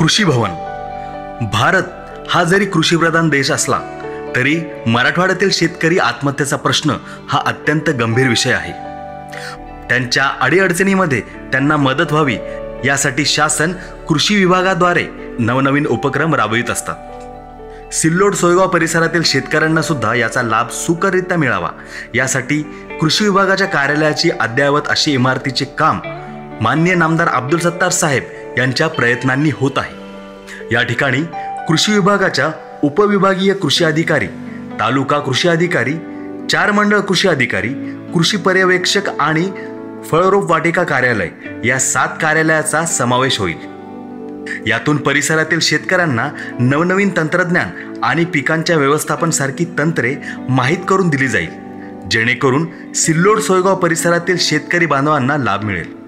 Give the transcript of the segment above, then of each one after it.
कृषी भवन. भारत हा जरी कृषीप्रधान देश असला तरी मराठवाड्यातील शेतकरी आत्महत्येचा प्रश्न हा अत्यंत गंभीर विषय आहे. त्यांच्या अडीअडचणीमध्ये त्यांना मदत व्हावी यासाठी शासन कृषी विभागाद्वारे नवनवीन उपक्रम राबवित असतात. सिल्लोड सोयगाव परिसरातील शेतकऱ्यांना सुद्धा याचा लाभ सुकररित्या मिळावा यासाठी कृषी विभागाच्या कार्यालयाची अद्ययावत अशी इमारतीचे काम माननीय नामदार अब्दुल सत्तार साहेब यांच्या प्रयत्नांनी होत आहे. या ठिकाणी कृषी विभागाच्या उपविभागीय कृषी अधिकारी, तालुका कृषी अधिकारी, 4 मंडळ कृषी अधिकारी, कृषी पर्यवेक्षक आणि फळरोप वाटिका कार्यालय या 7 कार्यालयाचा समावेश होईल. यातून परिसरातील शेतकऱ्यांना नवनवीन तंत्रज्ञान आणि पिकांच्या व्यवस्थापनासारखी तंत्रे माहीत करून दिली जाईल, जेणेकरून सिल्लोड सोयगाव परिसरातील शेतकरी बांधवांना लाभ मिळेल.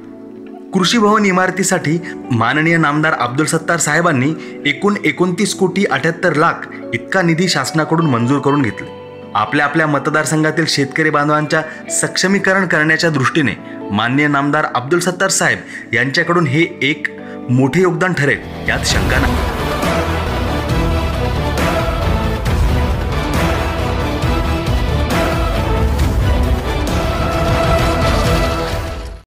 कृषी भवन इमारतीसाठी माननीय नामदार अब्दुल सत्तार साहेबांनी एकूण 29,78,00,000 इतका निधी शासनाकडून मंजूर करून घेतले. आपल्या आपल्या मतदारसंघातील शेतकरी बांधवांच्या सक्षमीकरण करण्याच्या दृष्टीने माननीय नामदार अब्दुल सत्तार साहेब यांच्याकडून हे एक मोठे योगदान ठरेल यात शंका नाही.